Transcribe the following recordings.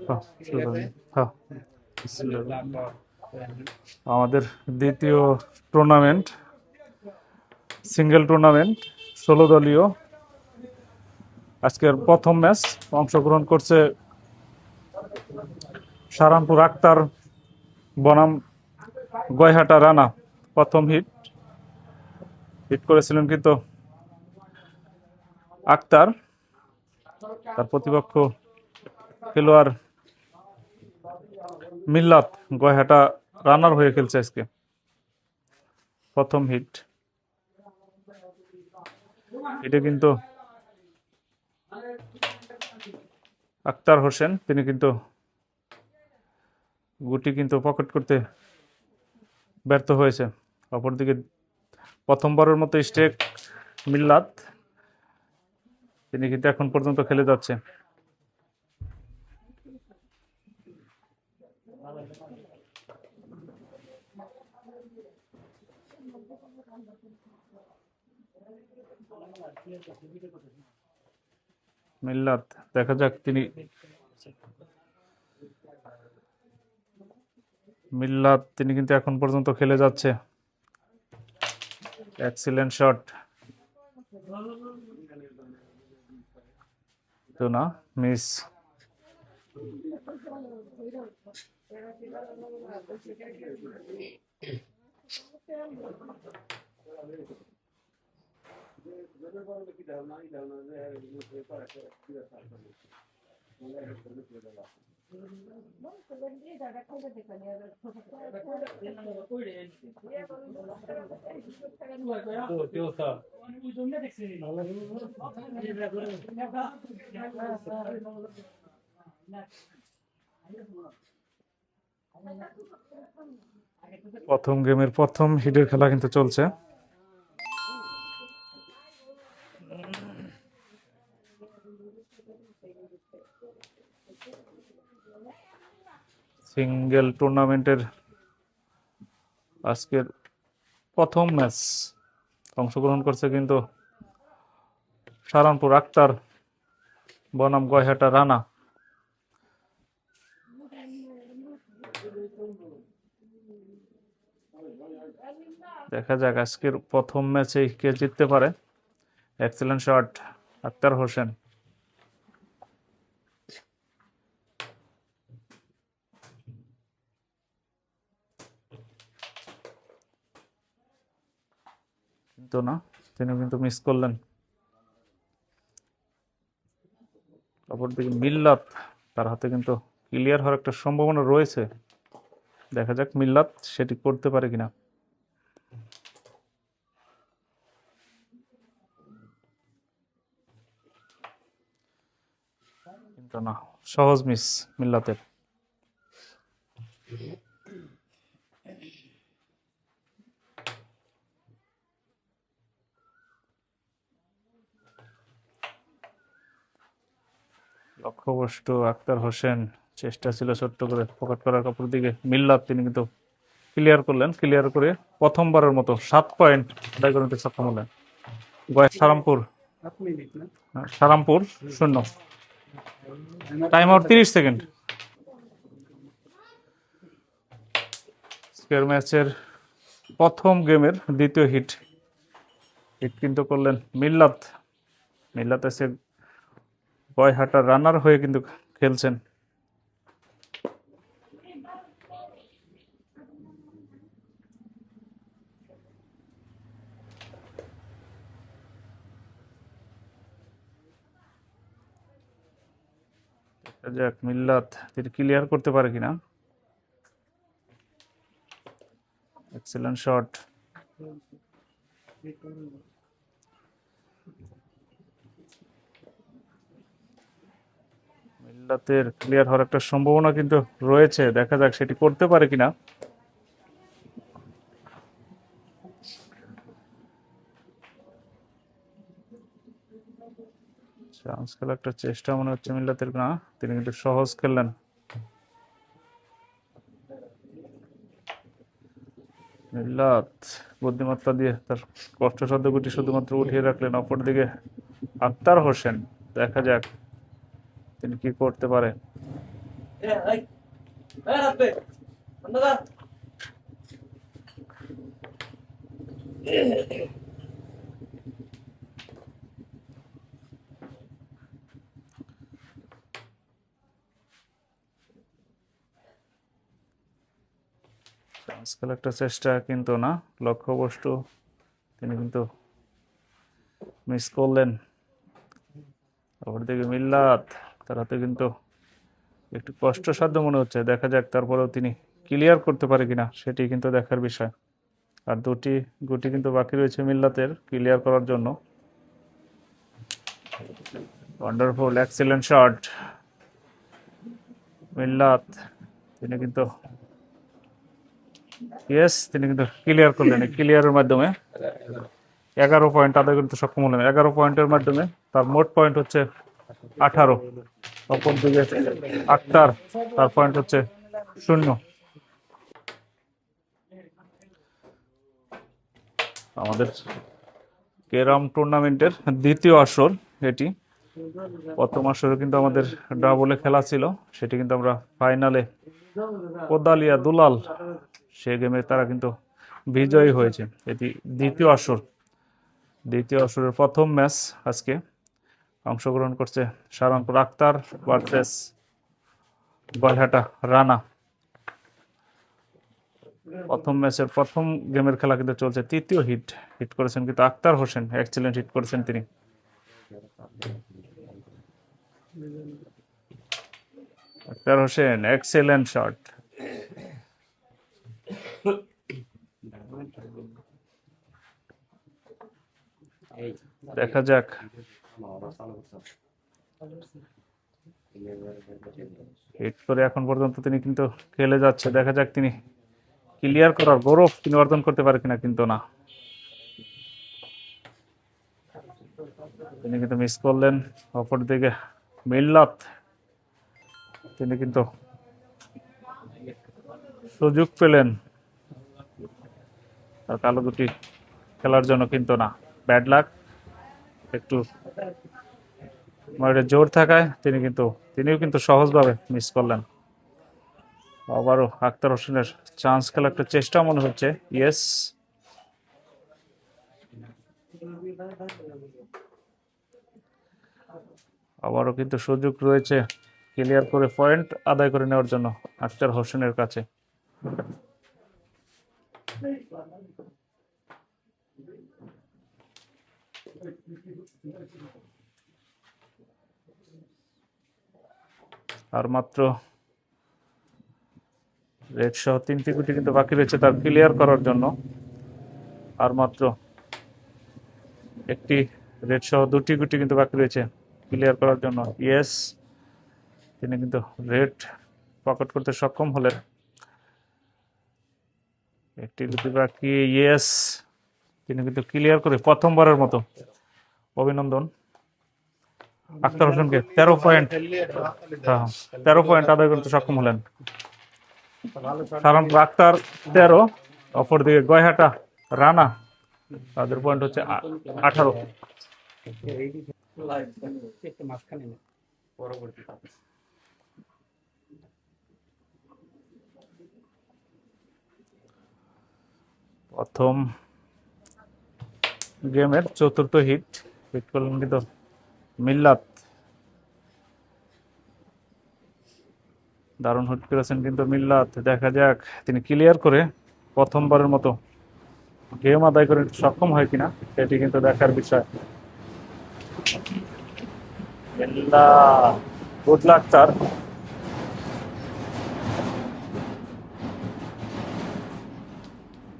হ্যাঁ, হ্যাঁ, আমাদের দ্বিতীয় টুর্নামেন্ট, সিঙ্গেল টুর্নামেন্ট, 16 দলীয়। আজকের প্রথম ম্যাচ অংশগ্রহণ করছে সারানপুর আক্তার বনাম গয়হাটা রানা। প্রথম হিট করেছিলেন কিন্তু আক্তার। তার প্রতিপক্ষ খেলোয়াড় মিল্লাত গয়হাটা রানার হয়ে খেলছে আজকে। প্রথম এটা কিন্তু আক্তার হোসেন, তিনি কিন্তু গুটি কিন্তু পকেট করতে ব্যর্থ হয়েছে। অপরদিকে প্রথমবারের মতো স্টেক মিল্লাত, তিনি কিন্তু এখন পর্যন্ত খেলে যাচ্ছে। মিল্লাত, দেখা যাক তিনি কিন্তু এখন পর্যন্ত খেলে যাচ্ছে। এক্সিলেন্ট শট, তো না, মিস। প্রথম গেমের প্রথম হিটের খেলা কিন্তু চলছে। সিঙ্গেল টুর্নামেন্টের আজকের প্রথম ম্যাচ অংশগ্রহণ করছে কিন্তু সারানপুর আক্তার বনাম গয়হাটা রানা। দেখা যাক আজকের প্রথম ম্যাচে কে জিততে পারে। Excellent shot Akhtar Hossain. কিন্তু না, তিনি কিন্তু মিস করলেন। অপরদিকে মিল্লাত, তার হাতে কিন্তু ক্লিয়ার হওয়ার একটা সম্ভাবনা রয়েছে। দেখা যাক মিল্লাত সেটি করতে পারে কিনা। কিন্তু না, সহজ মিস মিল্লাতের। লক্ষ্যভ্রষ্ট আক্তার হোসেন, চেষ্টা ছিল ছোট্ট করে পকেট করার। কাপড় দিকে মিল্লাত, তিনি কিন্তু ক্লিয়ার করলেন। ক্লিয়ার করে প্রথমবারের মতো 7 পয়েন্ট আদায় করে নিতে সক্ষম হলেন। সারামপুর 0। Time out 30 second. আজকের ম্যাচের প্রথম গেমের দ্বিতীয় হিট কিন্তু করলেন মিল্লাত। এসে গয়হাটা রানার হয়ে কিন্তু খেলছেন। যাক মিল্লাত তিনি ক্লিয়ার করতে পারে কিনা। Excellent shot. মিল্লাতের ক্লিয়ার হওয়ার একটা সম্ভাবনা কিন্তু রয়েছে, দেখা যাক সেটি করতে পারে কিনা। চান্স খেলার একটা চেষ্টা মনে হচ্ছে মিল্লাতের, না, তিনি কিন্তু সহজ খেললেন। মিল্লাত বুদ্ধিমত্তা দিয়ে তার কষ্টসাধ্য গুটি শুধুমাত্র উঠিয়ে রাখলেন। অপরদিকে আক্তার হোসেন, দেখা যাক তিনি কি করতে পারে। আজকাল একটা চেষ্টা কিন্তু না, লক্ষ্যবস্তু তিনি কিন্তু মিস করলেন। ওপর দিকে মিল্লাত, তার হাতে কিন্তু একটু কষ্টসাধ্য মনে হচ্ছে, দেখা যাক তারপরেও তিনি ক্লিয়ার করতে পারে কিনা, সেটি কিন্তু দেখার বিষয়। আর দুটি গুটি কিন্তু বাকি রয়েছে মিল্লাতের ক্লিয়ার করার জন্য। ওয়ান্ডারফুল, এক্সিলেন্ট শট মিল্লাত, তিনি কিন্তু তিনি কিন্তু ক্লিয়ার করলেন। ক্লিয়ারের মাধ্যমে 11 পয়েন্ট আদায় করতে সক্ষম হলেন। 11 পয়েন্টের মাধ্যমে তার মোট পয়েন্ট হচ্ছে 18। অপর দিকে আক্তার, তার পয়েন্ট হচ্ছে 0। আমাদের কেরাম টুর্নামেন্টের দ্বিতীয় আসর এটি। প্রথম আসরে কিন্তু আমাদের ডাবলে খেলা ছিল, সেটি কিন্তু আমরা ফাইনালে কোদালিয়া দুলাল, সে গেমে তারা কিন্তু বিজয়ী হয়েছে। এটি দ্বিতীয় আসর, দ্বিতীয় আসরের প্রথম ম্যাচ আজকে। অংশগ্রহণ করছে সারানপুর আক্তার ভার্সেস গলহাটা রানা। প্রথম ম্যাচের প্রথম গেমের খেলা কিন্তু চলছে। তৃতীয় হিট করেছেন কিন্তু আক্তার হোসেন, এক্সিলেন্ট হিট করেছেন তিনি। Akhtar Hossain, excellent shot. দেখা যাক, হিট করে এখন পর্যন্ত তিনি কিন্তু খেলে যাচ্ছে। দেখা যাক তিনি ক্লিয়ার করার গৌরব তিনি অর্জন করতে পারে কিনা, কিন্তু না, তিনি কিন্তু মিস করলেন। অপর দিকে মিল্লাত, তিনি কিন্তু সুযোগ পেলেন তার কালো দুটি খেলার জন্য, কিন্তু না, ব্যাড লাক। একটু জোর থাকায় তিনিও কিন্তু সহজভাবে মিস করলেন। আবারও আক্তার হোসেনের চান্স খেলার একটা চেষ্টা মনে হচ্ছে। ইয়েস, আবারও কিন্তু সুযোগ রয়েছে ক্লিয়ার করে পয়েন্ট আদায় করে নেওয়ার জন্য আক্তার হোসেনের কাছে। আর মাত্র রেড সহ 3টি গুটি কিন্তু বাকি রয়েছে তার ক্লিয়ার করার জন্য। আর মাত্র একটি রেড সহ 2টি গুটি কিন্তু বাকি রয়েছে ক্লিয়ার করার জন্য। ইয়েস, তিনি কিন্তু রেড পকেট করতে সক্ষম হলেন। একটি গুটি বাকি। ইয়েস, তিনি কিন্তু ক্লিয়ার করে প্রথমবারের মতো। অভিনন্দন আক্তার হোসেনকে। 13 পয়েন্ট, 13 পয়েন্ট আদায় করতে সক্ষম হলেন। সারানপুর আক্তার 13, অপরদিকে গয়হাটা রানা, তাদের পয়েন্ট হচ্ছে 18। প্রথম গেমের চতুর্থ হিট করলেন কিন্তু মিল্লাত, দারুণ হিট করেছেন কিন্তু মিল্লাত। দেখা যাক তিনি ক্লিয়ার করে প্রথমবারের মতো গেম আদায় করে সক্ষম হয় কিনা, সেটি কিন্তু দেখার বিষয়। গুড লাক তার।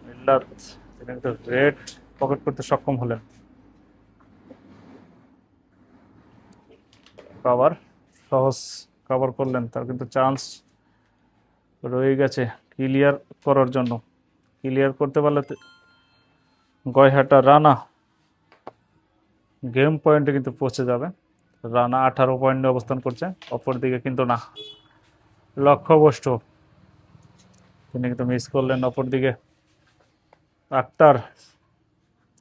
মিল্লাত, তিনি কিন্তু রেড পকেট করতে সক্ষম হলেন। কভার, সহজ কভার করলেন, তার কিন্তু চান্স রয়ে গেছে ক্লিয়ার করার জন্য। ক্লিয়ার করতে পারলে গয়হাটা রানা গেম পয়েন্টে কিন্তু পৌঁছে যাবে। রানা 18 পয়েন্টে অবস্থান করছে। অপরদিকে কিন্তু না, লক্ষ্যবস্তু তিনি কিন্তু মিস করলেন। অপরদিকে আক্তার,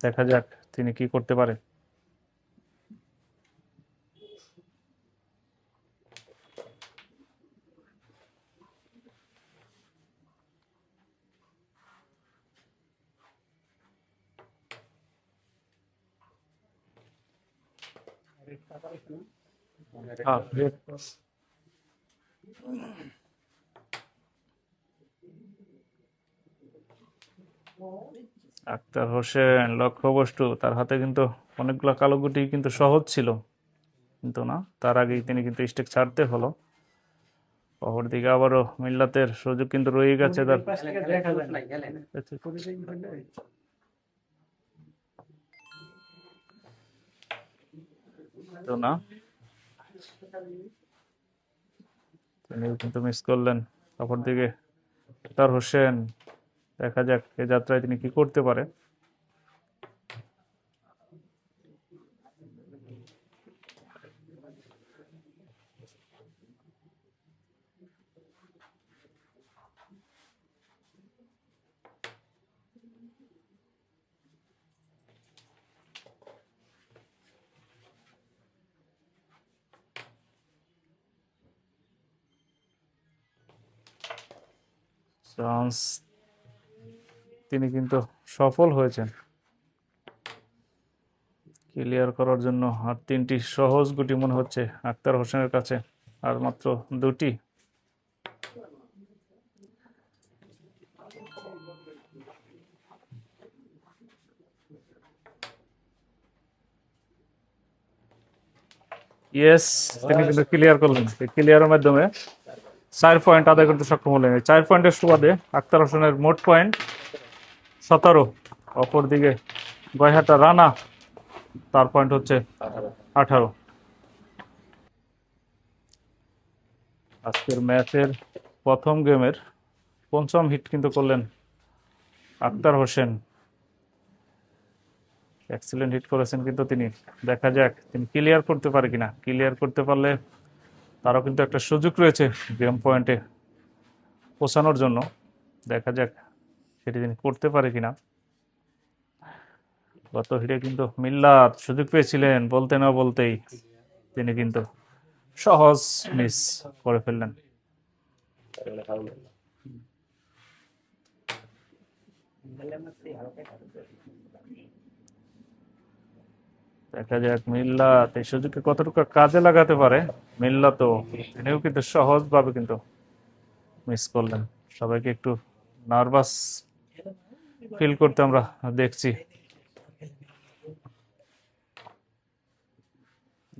দেখা যাক তিনি কি করতে পারে। হ্যাঁ, আক্তার হোসেন লক্ষ্যবস্তু, তার হাতে কিন্তু অনেকগুলো কালো গুটি কিন্তু সহজ ছিল, কিন্তু না, তার আগেই তিনি কিন্তু স্টেক ছাড়তে হলো। অপরদিকে আবারও মিল্লাতের সুযোগ কিন্তু রয়ে গেছে তার। তো না, তিনি কিন্তু মিস করলেন। অপরদিকে আক্তার হোসেন, দেখা যাক এ যাত্রায় তিনি কি করতে পারে। চান্স, তিনি কিন্তু সফল হয়েছেন ক্লিয়ার করার জন্য। আর তিনটি সহজ গুটি মনে হচ্ছে আক্তার হোসেনের কাছে, আর মাত্র দুটি। ইয়েস, তিনি কিন্তু ক্লিয়ার করলেন। ক্লিয়ারের মাধ্যমে 4 পয়েন্ট আদায় করতে সক্ষম হলেন। এই 4 পয়েন্টের সুবাদে আক্তার হোসেনের মোট পয়েন্ট 17। অপরদিকে গয়হাটা রানা, তার পয়েন্ট হচ্ছে 18। আজকের ম্যাচের প্রথম গেমের পঞ্চম হিট কিন্তু করলেন আক্তার হোসেন। এক্সিলেন্ট হিট করেছেন কিন্তু তিনি। দেখা যাক তিনি ক্লিয়ার করতে পারে কিনা। ক্লিয়ার করতে পারলে তারও কিন্তু একটা সুযোগ রয়েছে গেম পয়েন্টে পৌঁছানোর জন্য। দেখা যাক সেটি তিনি করতে পারে কিনা। গত হিটে কিন্তু মিল্লাত সুযোগ পেয়েছিলেন, বলতে না বলতেই তিনি কিন্তু সহজ মিস করে ফেললেন। দেখা যাক মিল্লাত এই সুযোগকে কতটুকু কাজে লাগাতে পারে। মিল্লাত তিনিও কিন্তু সহজভাবে কিন্তু মিস করলেন। সবাইকে একটু নার্ভাস ফিল করতে আমরা দেখছি।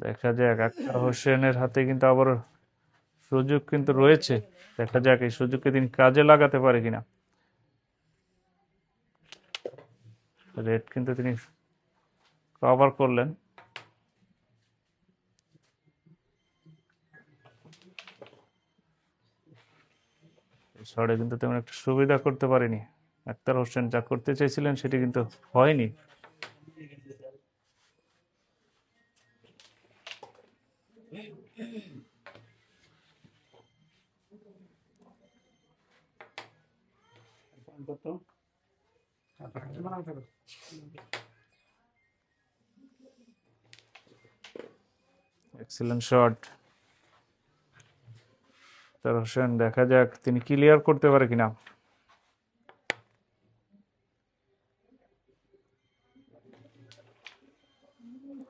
দেখা যাক আক্তার হোসেনের হাতে কিন্তু আবার সুযোগ কিন্তু রয়েছে। দেখা যাক এই সুযোগকে তিনি কাজে লাগাতে পারে কিনা। রেড কিন্তু তিনি কভার করলেন। শটে কিন্তু তেমন একটা সুবিধা করতে পারেনি আক্তার হোসেন। যা করতে চাইছিলেন সেটি কিন্তু হয়নি। এক্সিলেন্ট শট আক্তার হোসেন, দেখা যাক তিনি ক্লিয়ার করতে পারে কিনা।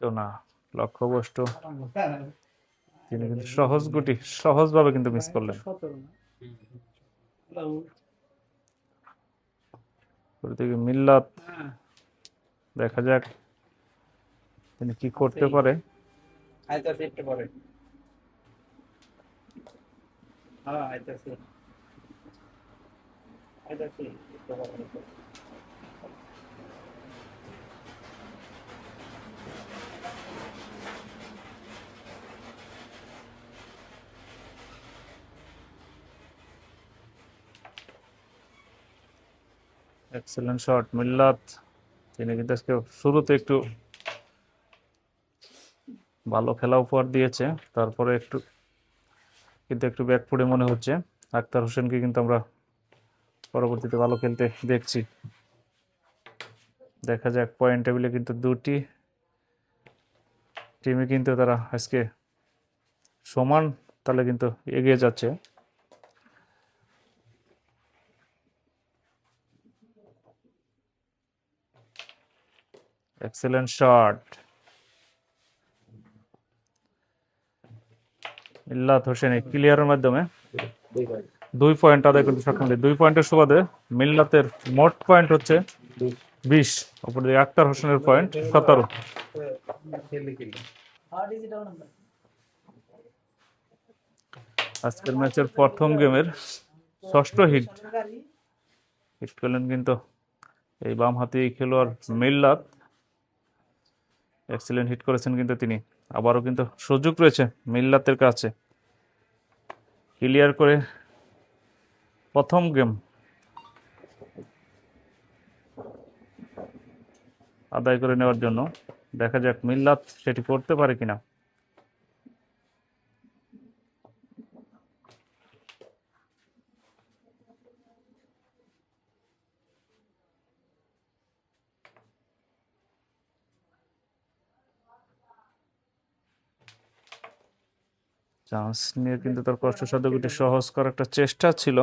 তো না, লক্ষ্যবস্তু তিনি কিন্তু সহজ গুটি সহজভাবে কিন্তু মিস করলেন। ওদিকে মিল্লাত, দেখা যাক তিনি কি করতে পারে। এক্সেলেন্ট শট মিল্লাত, তিনি কিন্তু আজকে শুরুতে একটু ভালো খেলা উপহার দিয়েছে, তারপরে একটু ব্যাকফুটে মনে হচ্ছে। আক্তার হোসেনকে কিন্তু আমরা পরবর্তীতে ভালো খেলতে দেখছি। দেখা যাক পয়েন্ট টেবিলে কিন্তু দুটি টিমে কিন্তু তারা আজকে সমান তাহলে কিন্তু এগিয়ে যাচ্ছে। এক্সেলেন্ট শট, মিল্লাত হোসেন এই ক্লিয়ারের মাধ্যমে 2 পয়েন্ট আদায় করতে সক্ষম হলে 2 পয়েন্টের সুবাদে মিল্লাতের মোট পয়েন্ট হচ্ছে 20। অপরদিকে আক্তার হোসেনের পয়েন্ট 17। আজকের ম্যাচের প্রথম গেমের ষষ্ঠ হিট করলেন কিন্তু এই বামহাতি খেলোয়াড় মিল্লাত। এক্সিলেন্ট হিট করেছেন কিন্তু তিনি। আবারও কিন্তু সুযোগ রয়েছে মিল্লাতের কাছে ক্লিয়ার করে প্রথম গেম আদায় করে নেওয়ার জন্য। দেখা যাক মিল্লাত সেটি করতে পারে কিনা। চান্স নিয়ে কিন্তু তার কষ্টসাধ্য গুটি সহজ করার একটা চেষ্টা ছিল,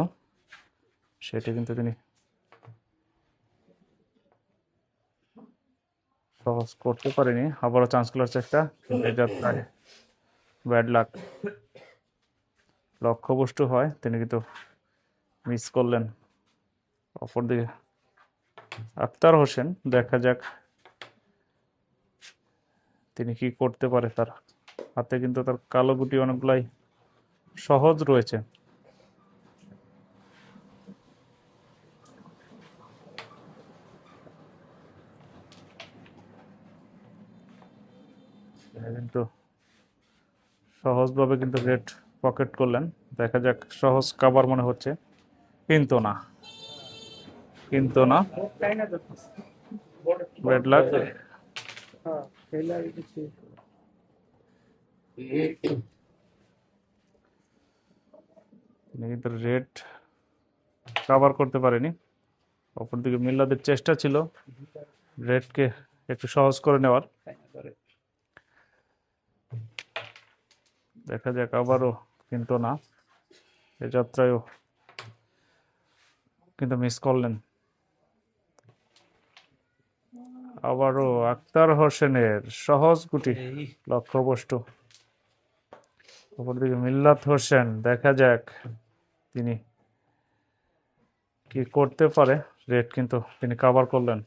সেটা কিন্তু তিনি সহজ করতে পারেনি। আবারও চান্স করার চেষ্টা, যাত্রায় ব্যাড লাক, লক্ষ্যবস্তু হয় তিনি কিন্তু মিস করলেন। অপরদিকে আক্তার হোসেন, দেখা যাক তিনি কি করতে পারে। তার হাতে কিন্তু তার কালো গুটি অনেকগুলাই সহজ রয়েছে। কিন্তু সহজভাবে কিন্তু রেড পকেট করলেন। দেখা যাক সহজ কাভার মনে হচ্ছে, কিন্তু না, ব্যাড লাক। তিনি কিন্তু রেড কাভার করতে পারেনি। অপরদিকে মিল্লাদের চেষ্টা ছিল রেডকে একটু সহজ করে নেওয়ার। দেখা যাক আবারও, কিন্তু না, এ যাত্রায়ও কিন্তু মিস করলেন। আবারও আক্তার হোসেনের সহজ গুটি লক্ষ্যবস্তু। অপরদিকে মিল্লাত হোসেন, দেখা যাক তিনি কি করতে পারে। রেড কিন্তু তিনি কাভার করলেন।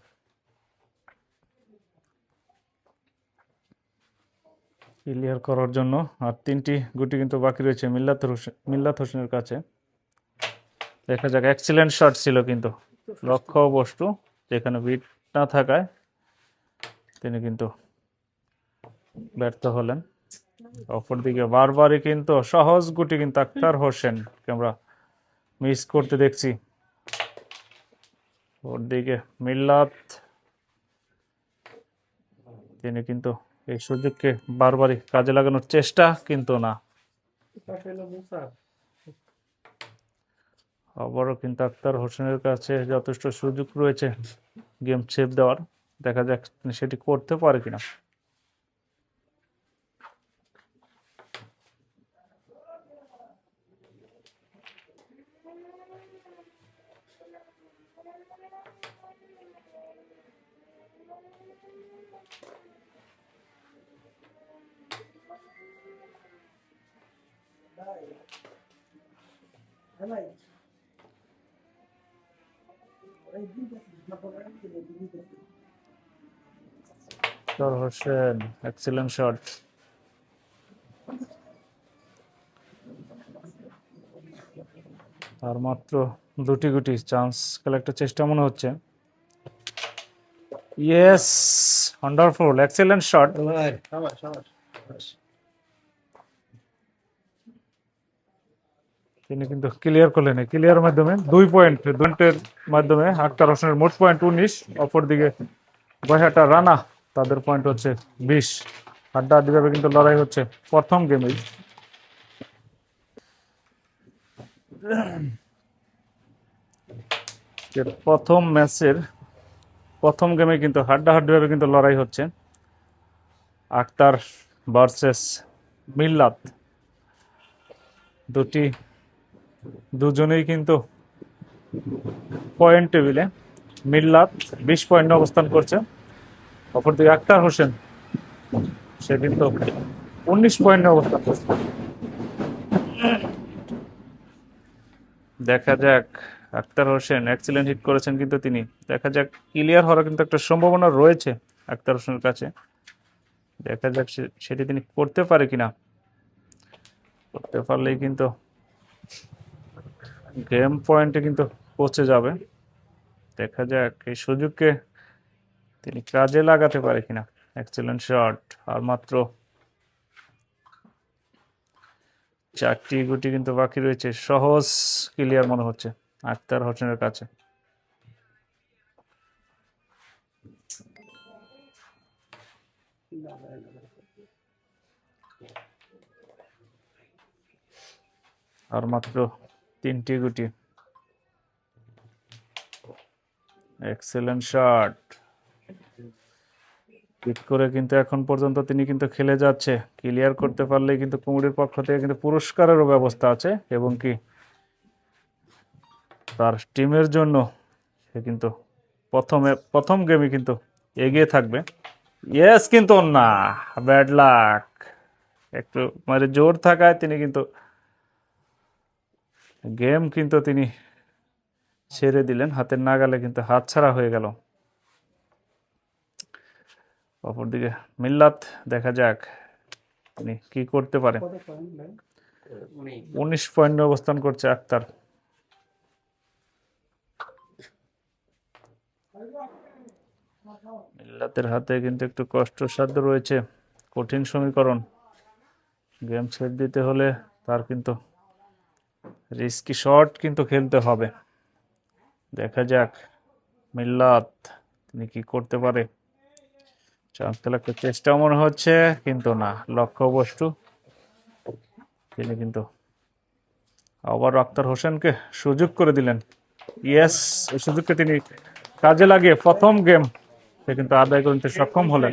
ক্লিয়ার করার জন্য আর 3টি গুটি কিন্তু বাকি রয়েছে মিল্লাত হোসেনের কাছে। দেখা যাক, এক্সিলেন্ট শট ছিল কিন্তু লক্ষ্যবস্তু, যেখানে উইট না থাকায় তিনি কিন্তু ব্যর্থ হলেন। অপরদিকে বারবারই কিন্তু সহজ গুটি কিন্তু আক্তার হোসেনকে আমরা মিস করতে দেখছি। ওরদিকে মিল্লাত, তিনি কিন্তু এই সুযোগকে বারবারই কাজে লাগানোর চেষ্টা, কিন্তু না। আবারও কিন্তু আক্তার হোসেনের কাছে যথেষ্ট সুযোগ রয়েছে গেম সেভ দেওয়ার। দেখা যাক সেটি করতে পারে কিনা। Aktar Hossain, excellent shot. আর মাত্র 2টি গুটি, চান্স খেলার চেষ্টা মনে হচ্ছে। Yes, wonderful, excellent shot. তিনি কিন্তু ক্লিয়ার করলেন। ক্লিয়ারের মাধ্যমে 2 পয়েন্টের মাধ্যমে আক্তার হোসেনের মোট পয়েন্ট 19। অপরদিকে গয়হাটা রানা, তাদের পয়েন্ট হচ্ছে 20। হাড্ডাহাড্ডিভাবে কিন্তু লড়াই হচ্ছে প্রথম গেমেই। প্রথম ম্যাচের প্রথম গেমে কিন্তু হাড্ডাহাড্ডিভাবে কিন্তু লড়াই হচ্ছে আক্তার ভার্সেস মিল্লাত। দুজনেই কিন্তু পয়েন্ট টেবিলে মিল্লাত 20 পয়েন্টে অবস্থান করছে। অপরদিকে আক্তার হোসেন, সে কিন্তু 19 পয়েন্টে অবস্থান করছে। দেখা যাক, আক্তার হোসেন এক্সিলেন্ট হিট করেছেন কিন্তু তিনি। দেখা যাক, ক্লিয়ার হওয়ার কিন্তু একটা সম্ভাবনা রয়েছে আক্তার হোসেনের কাছে। দেখা যাক সেটি তিনি করতে পারে কিনা। করতে পারলেই কিন্তু গেম পয়েন্টে কিন্তু পৌঁছে যাবে। দেখা যাক এই সুযোগকে তিনি কাজে লাগাতে পারে কিনা। Excellent shot. আর মাত্র 4টি গুটি কিন্তু বাকি রয়েছে। সহজ ক্লিয়ার মনে হচ্ছে আক্তার হোসেনের কাছে। আর মাত্র 3টি গুটি। Excellent shot. হিট করে কিন্তু এখন পর্যন্ত তিনি কিন্তু খেলে যাচ্ছে। ক্লিয়ার করতে পারলে কিন্তু কুমুরের পক্ষ থেকে কিন্তু পুরস্কারেরও ব্যবস্থা আছে, এবং কি তার টিমের জন্য সে কিন্তু প্রথম গেমে কিন্তু এগিয়ে থাকবে। ইয়েস, কিন্তু না, ব্যাড লাক। একটু মানে জোর থাকায় তিনি কিন্তু গেম কিন্তু তিনি ছেড়ে দিলেন। হাতের নাগালে কিন্তু হাতছাড়া হয়ে গেল। অপরদিকে মিল্লাত, দেখা যাক তিনি কি করতে পারে। 19 পয়েন্টে অবস্থান করছে আক্তার। মিল্লাতের হাতে কিন্তু একটু কষ্টসাধ্য রয়েছে, কঠিন সমীকরণ। গেম ছেড়ে দিতে হলে তার কিন্তু রিস্কি শট কিন্তু খেলতে হবে। দেখা যাক মিল্লাত তিনি কি করতে পারে। চান্স খেলার চেষ্টা মনে হচ্ছে, কিন্তু না, লক্ষ্যবস্তু। তিনি কিন্তু আবার আক্তার হোসেনকে সুযোগ করে দিলেন। ইয়েস, এই সুযোগকে তিনি কাজে লাগিয়ে প্রথম গেম সে কিন্তু আদায় করতে সক্ষম হলেন।